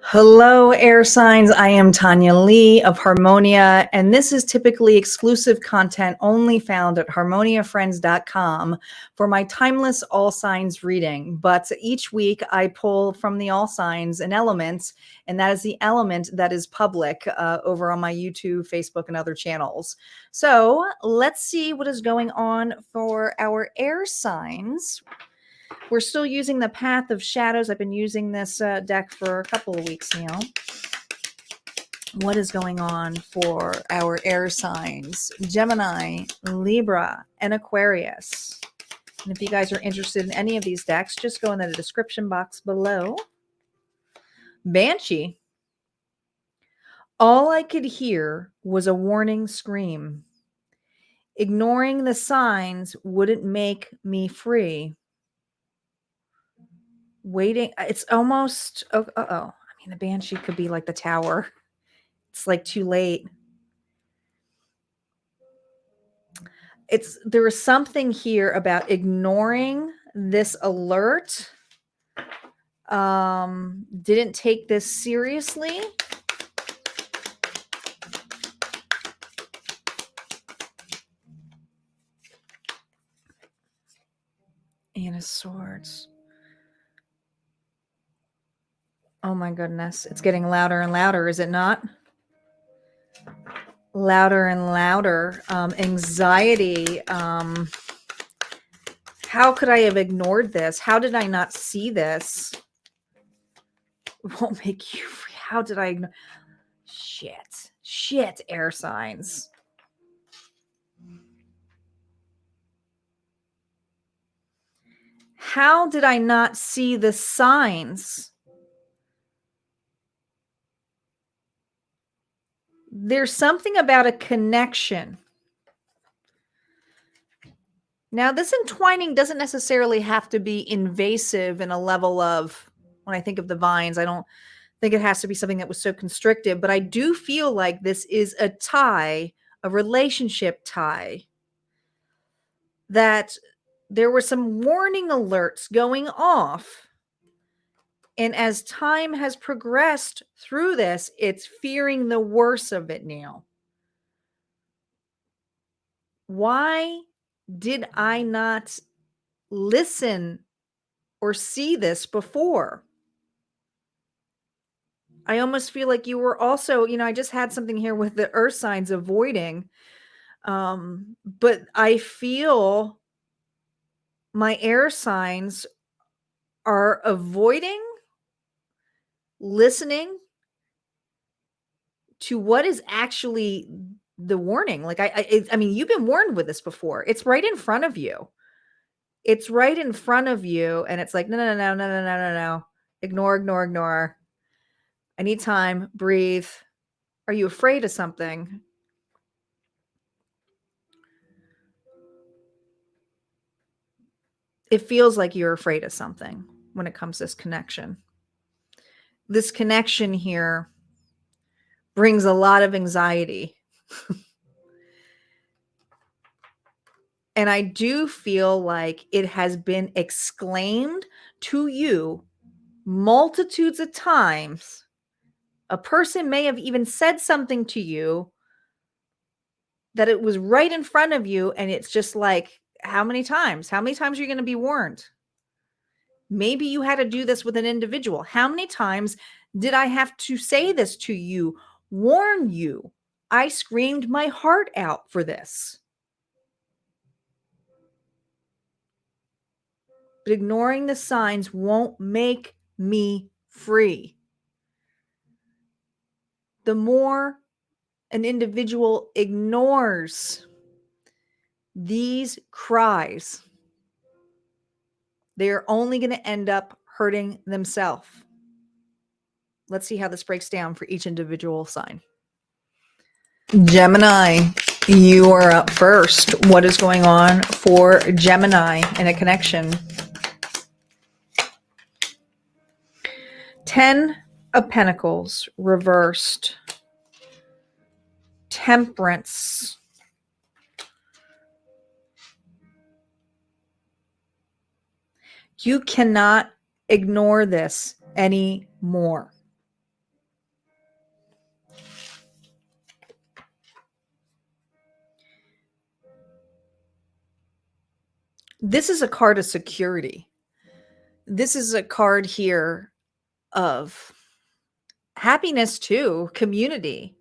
Hello, air signs. I am Tanya Lee of Harmonia, and this is typically exclusive content only found at harmoniafriends.com for my timeless all signs reading. But each week I pull from the all signs an element, and that is the element that is public over on my YouTube, Facebook, and other channels. So let's see what is going on for our air signs. We're still using the Path of Shadows. I've been using this deck for a couple of weeks now. What is going on for our air signs? Gemini, Libra, and Aquarius. And if you guys are interested in any of these decks, just go in the description box below. Banshee. All I could hear was a warning scream. Ignoring the signs wouldn't make me free. Waiting, it's almost, I mean, the Banshee could be like the Tower. It's like too late. There is something here about ignoring this alert. Didn't take this seriously. Ace of Swords. Oh my goodness. It's getting louder and louder, is it not? Louder and louder. Anxiety. How could I have ignored this? How did I not see this? Won't make you free. How did I ignore? Shit, air signs. How did I not see the signs? There's something about a connection. Now, this entwining doesn't necessarily have to be invasive in a level of, when I think of the vines, I don't think it has to be something that was so constrictive, but I do feel like this is a tie, a relationship tie, that there were some warning alerts going off. And as time has progressed through this, it's fearing the worst of it now. Why did I not listen or see this before? I almost feel like you were also, I just had something here with the earth signs avoiding. But I feel my air signs are avoiding listening to what is actually the warning. Like I mean, you've been warned with this before. It's right in front of you. It's right in front of you, and it's like no. Ignore. I need time. Breathe. Are you afraid of something? It feels like you're afraid of something when it comes to this connection. This connection here brings a lot of anxiety. And I do feel like it has been exclaimed to you multitudes of times. A person may have even said something to you that it was right in front of you. And it's just like, how many times? How many times are you going to be warned? Maybe you had to do this with an individual. How many times did I have to say this to you, warn you? I screamed my heart out for this. But ignoring the signs won't make me free. The more an individual ignores these cries, they are only going to end up hurting themselves. Let's see how this breaks down for each individual sign. Gemini. You are up first. What is going on for Gemini in a connection? 10 of Pentacles reversed. Temperance. You cannot ignore this anymore. This is a card of security. This is a card here of happiness too, community,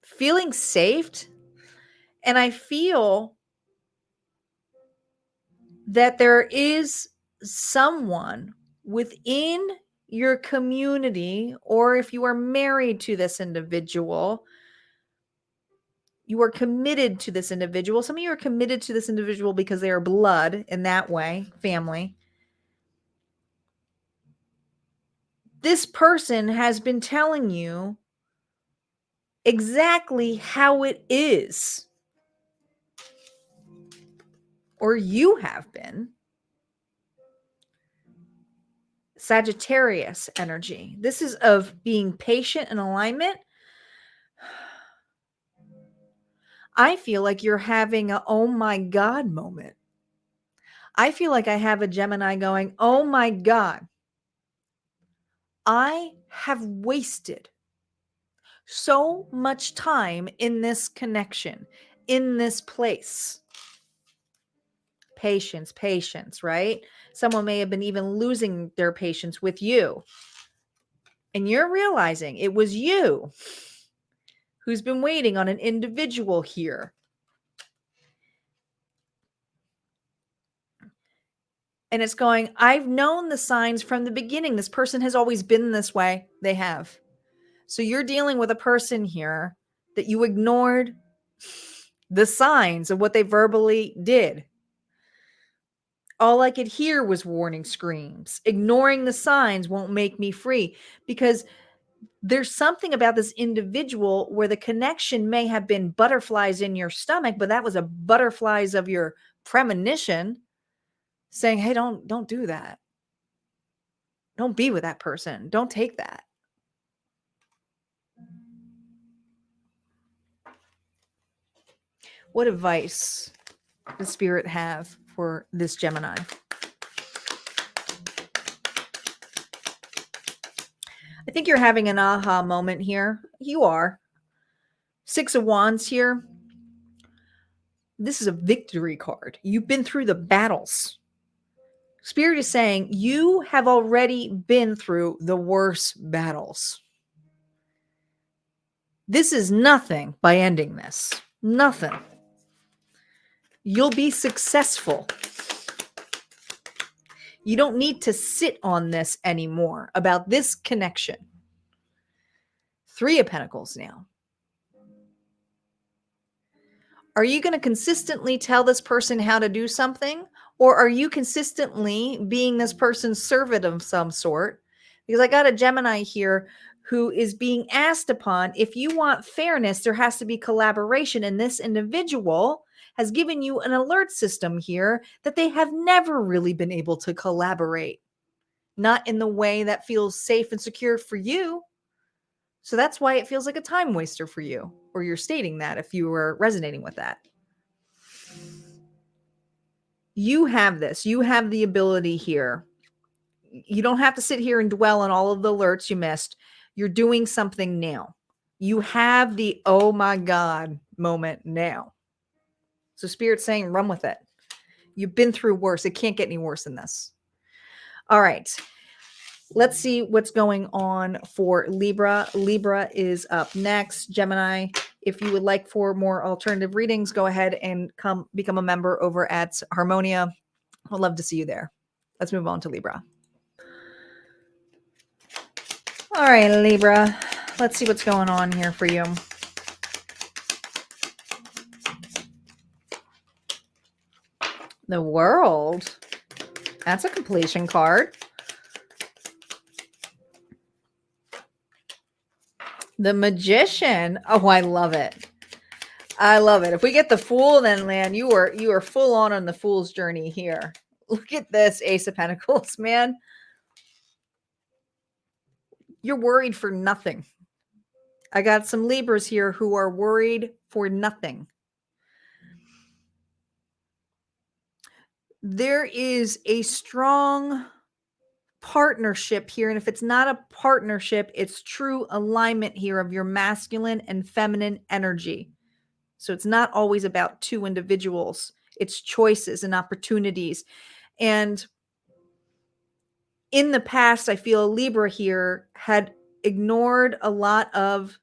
feeling safe. And I feel that there is someone within your community, or if you are married to this individual, you are committed to this individual. Some of you are committed to this individual because they are blood in that way, family. This person has been telling you exactly how it is, or you have been. Sagittarius energy. This is of being patient and alignment. I feel like you're having a oh my God moment. I feel like I have a Gemini going, oh my God, I have wasted so much time in this connection, in this place. Patience, patience, right? Someone may have been even losing their patience with you. And you're realizing it was you who's been waiting on an individual here. And it's going, I've known the signs from the beginning. This person has always been this way. They have. So you're dealing with a person here that you ignored the signs of what they verbally did. All I could hear was warning screams. Ignoring the signs won't make me free, because there's something about this individual where the connection may have been butterflies in your stomach, but that was a butterflies of your premonition saying, hey, don't do that. Don't be with that person. Don't take that. What advice does Spirit have for this Gemini? I think you're having an aha moment here. You are. 6 of Wands here. This is a victory card. You've been through the battles. Spirit is saying you have already been through the worst battles. This is nothing by ending this. Nothing. You'll be successful. You don't need to sit on this anymore about this connection. 3 of Pentacles now. Are you going to consistently tell this person how to do something? Or are you consistently being this person's servant of some sort? Because I got a Gemini here who is being asked upon, if you want fairness, there has to be collaboration. And this individual has given you an alert system here that they have never really been able to collaborate. Not in the way that feels safe and secure for you. So that's why it feels like a time waster for you, or you're stating that if you were resonating with that. You have this. You have the ability here. You don't have to sit here and dwell on all of the alerts you missed. You're doing something now. You have the oh my God moment now. So Spirit's saying run with it. You've been through worse. It can't get any worse than this. All right. Let's see what's going on for Libra. Libra is up next. Gemini, if you would like for more alternative readings, go ahead and become a member over at Harmonia. I'd love to see you there. Let's move on to Libra. All right, Libra. Let's see what's going on here for you. The World. That's a completion card. The Magician. Oh, I love it. I love it. If we get the Fool, then man, you are full on the Fool's journey here. Look at this Ace of Pentacles, man. You're worried for nothing. I got some Libras here who are worried for nothing. There is a strong partnership here. And if it's not a partnership, it's true alignment here of your masculine and feminine energy. So it's not always about two individuals. It's choices and opportunities. And in the past, I feel Libra here had ignored a lot of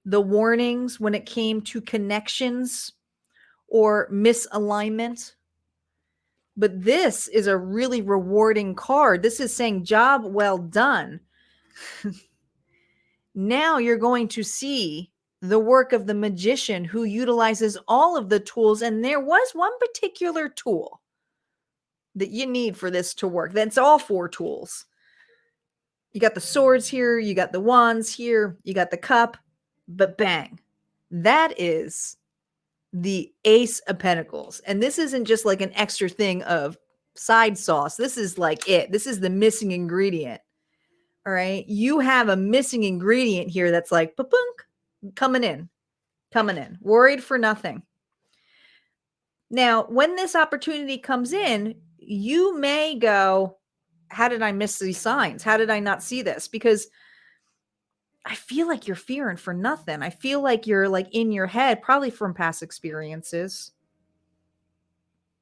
the warnings when it came to connections or misalignment. But this is a really rewarding card. This is saying job well done. Now you're going to see the work of the magician who utilizes all of the tools. And there was one particular tool that you need for this to work. That's all four tools. You got the swords here, you got the wands here, you got the cup, but bang, that is the Ace of Pentacles. And this isn't just like an extra thing of side sauce. This is like it. This is the missing ingredient. All right. You have a missing ingredient here that's like, ba-bunk, coming in. Worried for nothing. Now, when this opportunity comes in, you may go, how did I miss these signs? How did I not see this? Because I feel like you're fearing for nothing. I feel like you're like in your head, probably from past experiences.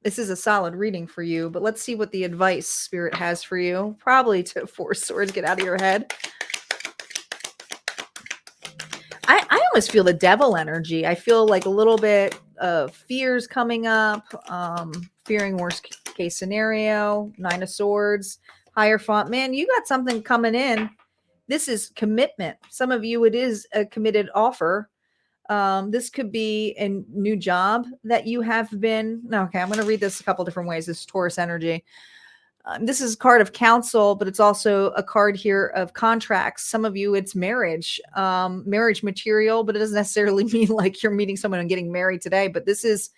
This is a solid reading for you, but let's see what the advice Spirit has for you. Probably to Four Swords, get out of your head. I almost feel the devil energy. I feel like a little bit of fears coming up, fearing worst case scenario, Nine of Swords, Hierophant. Man, you got something coming in. This is commitment. Some of you, it is a committed offer. This could be a new job that you have been. Okay, I'm going to read this a couple different ways. This is Taurus energy. This is a card of counsel, but it's also a card here of contracts. Some of you, it's marriage, marriage material, but it doesn't necessarily mean like you're meeting someone and getting married today. But this is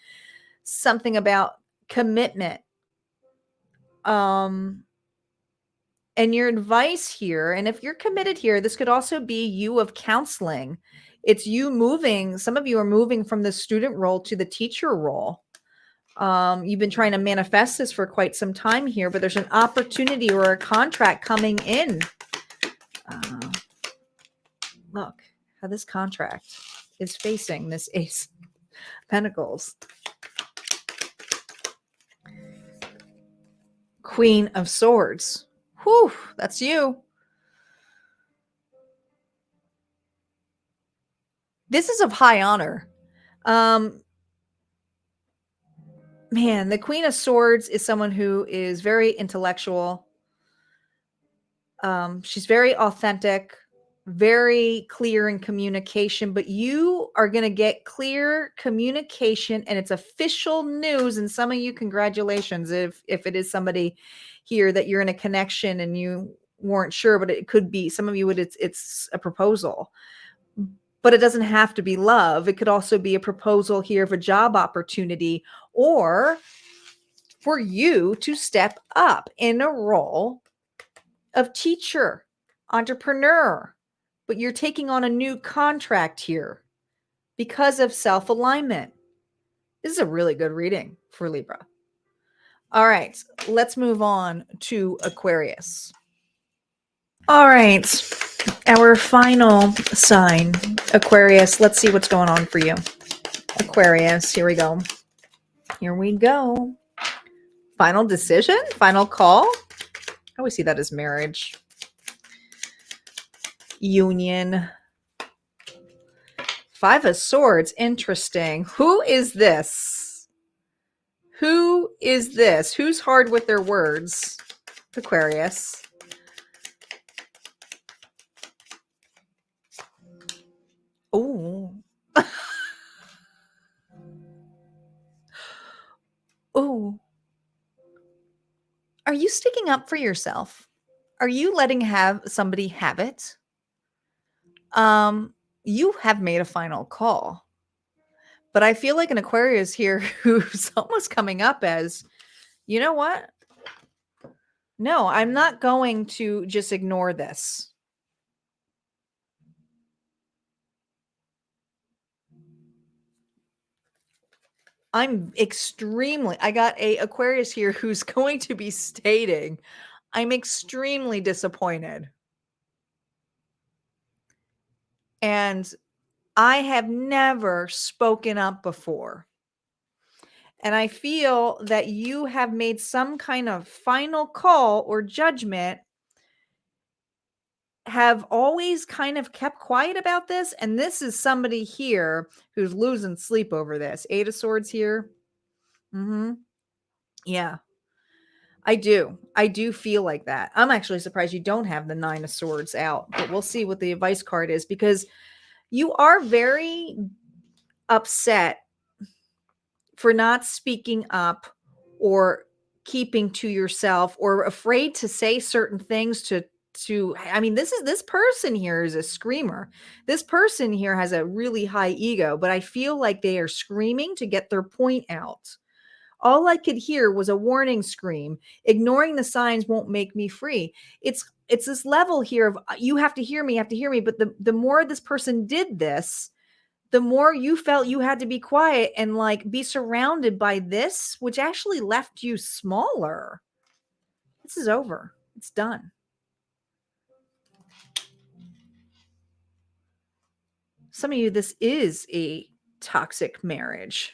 something about commitment. And your advice here, and if you're committed here, this could also be you of counseling. It's you moving. Some of you are moving from the student role to the teacher role. You've been trying to manifest this for quite some time here, but there's an opportunity or a contract coming in. Look how this contract is facing this Ace of Pentacles. Queen of Swords. Whew, that's you. This is of high honor. Man, the Queen of Swords is someone who is very intellectual. She's very authentic, very clear in communication, but you are going to get clear communication and it's official news. And some of you, congratulations, if it is somebody here that you're in a connection and you weren't sure, but it could be some of you, it's a proposal. But it doesn't have to be love. It could also be a proposal here of a job opportunity or for you to step up in a role of teacher, entrepreneur, but you're taking on a new contract here because of self-alignment. This is a really good reading for Libra. All right, let's move on to Aquarius. All right, our final sign, Aquarius. Let's see what's going on for you. Aquarius, here we go. Here we go. Final decision, final call. I always see that as marriage. Union. Five of Swords, interesting. Who is this? Who is this? Who's hard with their words? Aquarius. Oh. Oh. Are you sticking up for yourself? Are you letting somebody have it? You have made a final call, But I feel like an Aquarius here who's almost coming up as, you know what? No, I'm not going to just ignore this. I got a Aquarius here who's going to be stating, I'm extremely disappointed. And I have never spoken up before. And I feel that you have made some kind of final call or judgment, have always kind of kept quiet about this. And this is somebody here who's losing sleep over this. 8 of Swords here. Yeah, I do. I do feel like that. I'm actually surprised you don't have the 9 of Swords out, but we'll see what the advice card is, because you are very upset for not speaking up or keeping to yourself, or afraid to say certain things to I mean, this person here is a screamer. This person here has a really high ego, but I feel like they are screaming to get their point out. All I could hear was a warning scream. Ignoring the signs won't make me free. It's this level here of, you have to hear me, but the more this person did this, the more you felt you had to be quiet and like be surrounded by this, which actually left you smaller. This is over. It's done. Some of you, this is a toxic marriage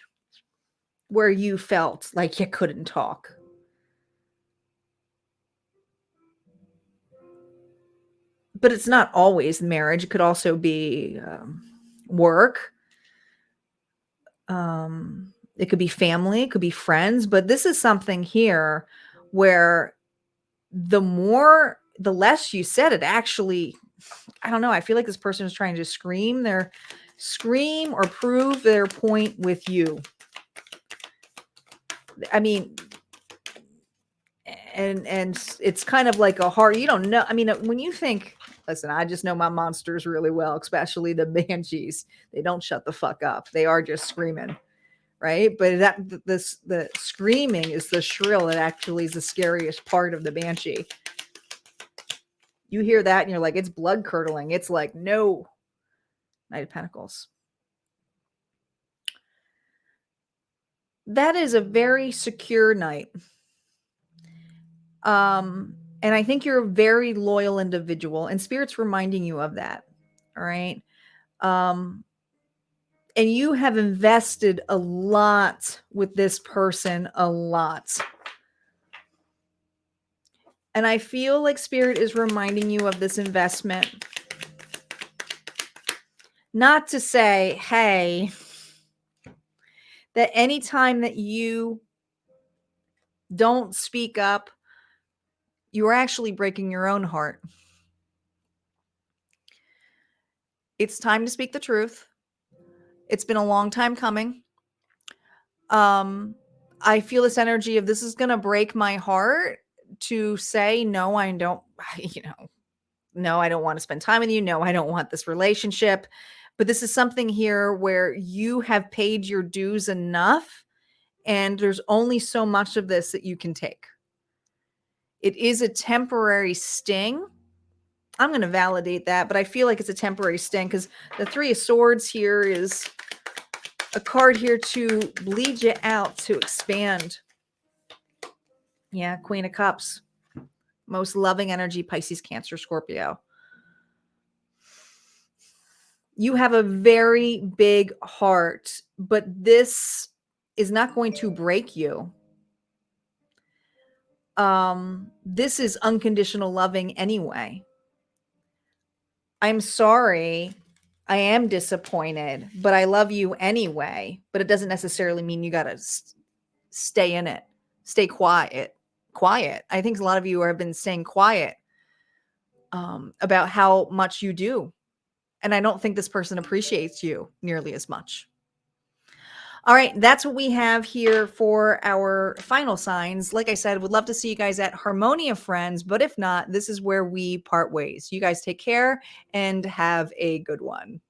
where you felt like you couldn't talk. But it's not always marriage. It could also be work. It could be family, it could be friends, but this is something here where the less you said it, actually, I don't know, I feel like this person is trying to scream or prove their point with you. I mean, and it's kind of like a hard, you don't know. I mean, when you think, listen, I just know my monsters really well, especially the banshees. They don't shut the fuck up. They are just screaming. Right. But the screaming is the shrill. That actually is the scariest part of the banshee. You hear that and you're like, it's blood curdling. It's like, no. Knight of Pentacles. That is a very secure knight. And I think you're a very loyal individual, and Spirit's reminding you of that. All right. And you have invested a lot with this person, a lot. And I feel like Spirit is reminding you of this investment. Not to say, hey, that anytime that you don't speak up, you are actually breaking your own heart. It's time to speak the truth. It's been a long time coming. I feel this energy of, this is going to break my heart to say, no, I don't, no, I don't want to spend time with you. No, I don't want this relationship. But this is something here where you have paid your dues enough, and there's only so much of this that you can take. It is a temporary sting. I'm going to validate that, but I feel like it's a temporary sting because the 3 of Swords here is a card here to bleed you out, to expand. Yeah, Queen of Cups. Most loving energy, Pisces, Cancer, Scorpio. You have a very big heart, but this is not going to break you. This is unconditional loving anyway. I'm sorry. I am disappointed, but I love you anyway. But it doesn't necessarily mean you got to stay in it. Stay quiet. Quiet. I think a lot of you have been staying quiet about how much you do. And I don't think this person appreciates you nearly as much. All right, that's what we have here for our final signs. Like I said, would love to see you guys at Harmonia, friends. But if not, this is where we part ways. You guys take care and have a good one.